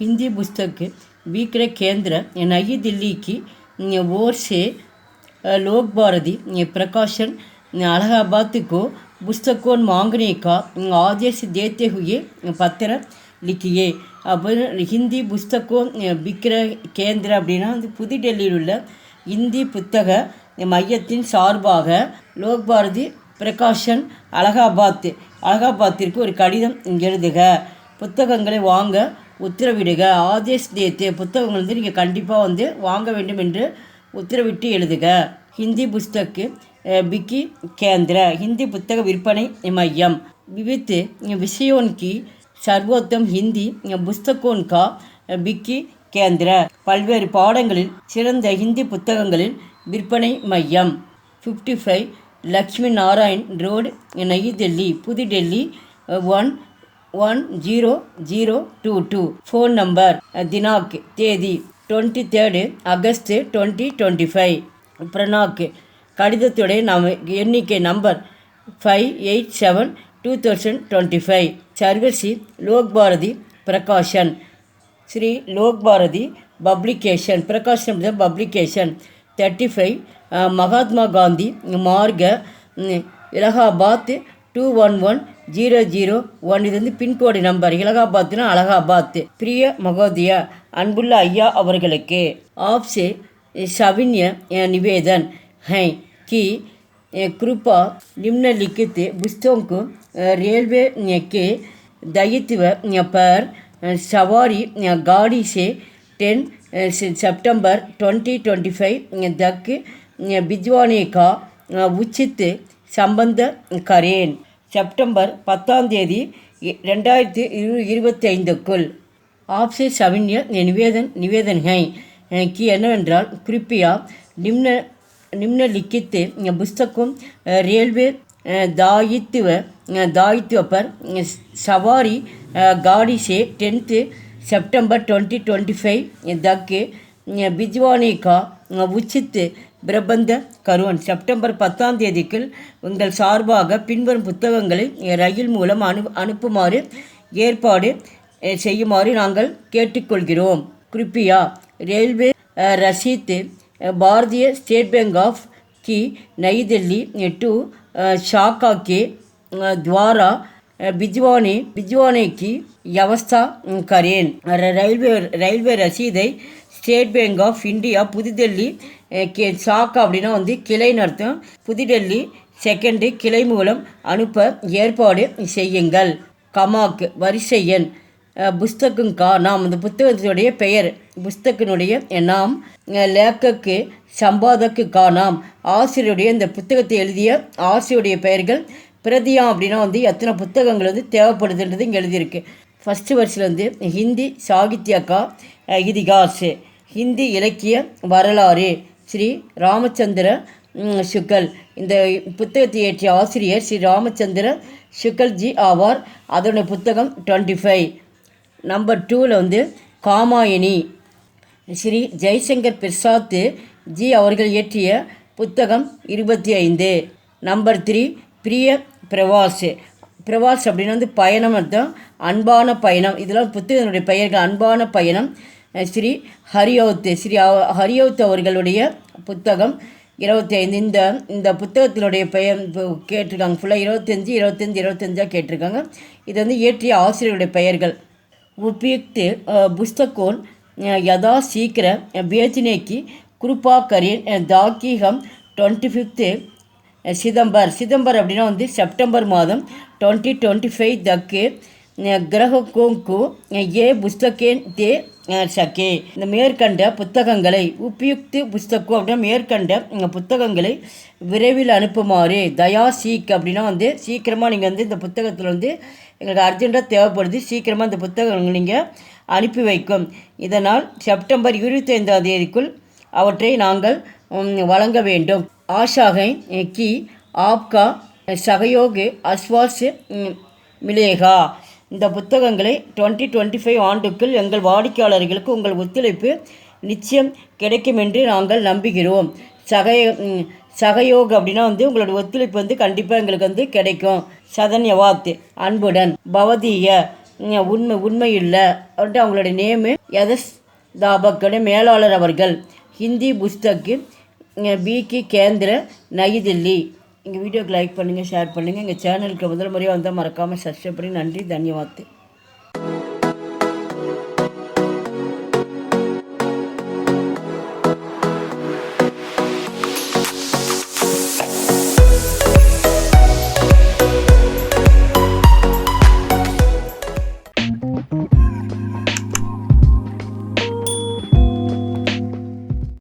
हिंदी पुस्तक विक्रय केंद्र नई दिल्ली की ओर से लोक भारती प्रकाशन अलाहाबाद को पुस्तकों मांगने का आदेश देते हुए पत्र लिखिए. அப்புறம் ஹிந்தி புஸ்தகம் விக்கிர கேந்திர அப்படின்னா வந்து புதுடெல்லியில் உள்ள இந்தி புத்தக மையத்தின் சார்பாக லோக் பாரதி பிரகாஷன் அலகாபாத்திற்கு ஒரு கடிதம் எழுதுக. புத்தகங்களை வாங்க உத்தரவிடுக. ஆதேஷ் தேத்து புத்தகங்கள் வந்து நீங்கள் கண்டிப்பாக வந்து வாங்க வேண்டும் என்று உத்தரவிட்டு எழுதுக. हिंदी पुस्तक बिकी केंद्र हिंदी पुस्तक विற்பனை மையம் विविध विषयों की सर्वोत्तम हिंदी पुस्तकों का बिकी केंद्र பல்வேறு பாடங்களில் சிறந்த ஹிந்தி புத்தகங்களின் விற்பனை மையம் 55 Lakshmi Narayan road Nai Delhi Pudhu Delhi 110022. Phone number दिनांक தேதி 23 अगस्त 2025. பிரணாக் கடிதத்துடைய எண்ணிக்கை நம்பர் 587/2025. சர்வசி லோக் பாரதி பிரகாஷன் ஸ்ரீ லோக் பாரதி பப்ளிகேஷன் பிரகாஷன் பப்ளிகேஷன் 35 மகாத்மா காந்தி மார்க இலகாபாத் 211001. இது வந்து பின்கோடு நம்பர். இலகாபாத்னா அலகாபாத். பிரிய மகோதயா அன்புள்ள ஐயா அவர்களுக்கு ஆப்ஸே सविन्य निवेदन है कि कृपा निम्नलिखित पुस्तकों को रेलवे के दायित्व पर सवारी गाड़ी से 10 सितंबर 2025 तक भिजवाने का उचित संबंध करें. सितंबर 10 2025 आपसे सविन्य निवेदन है कि என்னவென்றால் कृपया निम्नलिखित पुस्तकों रेलवे दायित्व पर सवारी गाड़ी से 10 सितंबर 2025 तक भिजवाने का उचित பிரபந்த கருவன். செப்டம்பர் 10 உங்கள் சார்பாக பின்வரும் புத்தகங்களை ரயில் மூலம் அனுப்புமாறு ஏற்பாடு செய்யுமாறு நாங்கள் கேட்டுக்கொள்கிறோம். कृपया रेलवे रसीद भारतीय स्टेट बैंक ऑफ की नई दिल्ली टू शाखा के द्वारा भिजवाने की व्यवस्था करें. ரயில்வே ரசீதை ஸ்டேட் பேங்க் ஆஃப் இந்தியா புதுடெல்லி சாக்கா அப்படின்னா வந்து கிளைன்னு அர்த்தம். புதுடெல்லி 2 கிளை மூலம் அனுப்ப ஏற்பாடு செய்யுங்கள். கமாக் வரிசை எண் புஸ்தகங்கா நாம் அந்த புத்தகத்தினுடைய பெயர் புஸ்தகனுடைய நாம் லேக்கக்கு சம்பாதக்கு நாம் ஆசிரியருடைய இந்த புத்தகத்தை எழுதிய ஆசிரியருடைய பெயர்கள் பிரதியா அப்படின்னா வந்து எத்தனை புத்தகங்கள் வந்து தேவைப்படுதுன்றது இங்கே எழுதியிருக்கு. ஃபஸ்ட்டு வரிசையில் வந்து ஹிந்தி சாகித்யக்கா இதிகாஸ் ஹிந்தி இலக்கிய வரலாறு ஸ்ரீ ராமச்சந்திர சுக்கல். இந்த புத்தகத்தை இயற்றிய ஆசிரியர் ஸ்ரீ ராமச்சந்திர சுக்கல்ஜி ஆவார். அதனுடைய புத்தகம் 25. நம்பர் 2ல் வந்து காமாயினி ஸ்ரீ ஜெய்சங்கர் பிரசாத் ஜி அவர்கள் இயற்றிய புத்தகம் 25. நம்பர் 3 பிரிய பிரவாஸ் அப்படின்னு வந்து பயணம் அர்த்தம் அன்பான பயணம். இதெல்லாம் புத்தகத்தினுடைய பெயர்கள். அன்பான பயணம் ஸ்ரீ ஹரியௌத் அவர்களுடைய புத்தகம் 25. இந்த புத்தகத்தினுடைய பெயர் கேட்டிருக்காங்க. ஃபுல்லாக 25 கேட்டிருக்காங்க. இது வந்து இயற்றிய ஆசிரியருடைய பெயர்கள். उपयुक्त पुस्तकों यदा शीघ्र बेचने की कृपा करें ताकि हम 25 सितंबर அப்படின்னா வந்து செப்டம்பர் மாதம் 2025 तक ग्राहकों को ये पुस्तकें दे सके. இந்த மேற்கண்ட புத்தகங்களை உபயுக்த புஸ்தகம் அப்படின்னா மேற்கண்ட புத்தகங்களை விரைவில் அனுப்புமாறு தயா சீக் அப்படின்னா வந்து சீக்கிரமாக நீங்கள் வந்து இந்த புத்தகத்தில் வந்து எங்களுக்கு அர்ஜெண்ட்டாக தேவைப்படுது, சீக்கிரமாக இந்த புத்தகங்கள் நீங்கள் அனுப்பி வைக்கும். இதனால் செப்டம்பர் 25 அவற்றை நாங்கள் வழங்க வேண்டும். ஆஷாகை கி ஆப்கா சகயோக் அஸ்வாஸ் மிலேகா. இந்த புத்தகங்களை 2025 ஆண்டுக்குள் எங்கள் வாடிக்கையாளர்களுக்கு உங்கள் ஒத்துழைப்பு நிச்சயம் கிடைக்கும் என்று நாங்கள் நம்புகிறோம். சகயோக் அப்படின்னா வந்து உங்களோட ஒத்துழைப்பு வந்து கண்டிப்பாக எங்களுக்கு வந்து கிடைக்கும். சதன்யவாத் அன்புடன் பவதிய உண்மை இல்லை அப்படின்ட்டு அவங்களுடைய நேமு யதஸ் தாபக்கோட மேலாளர் அவர்கள். ஹிந்தி புஸ்தக்கு பிகி கேந்திர நயி தில்லி. எங்கள் வீடியோக்கு லைக் பண்ணுங்கள், ஷேர் பண்ணுங்கள். எங்கள் சேனலுக்கு முதல் முறையாக வந்தால் மறக்காமல் சப்ஸ்கிரைப் பண்ணி. நன்றி, தன்யவாத்.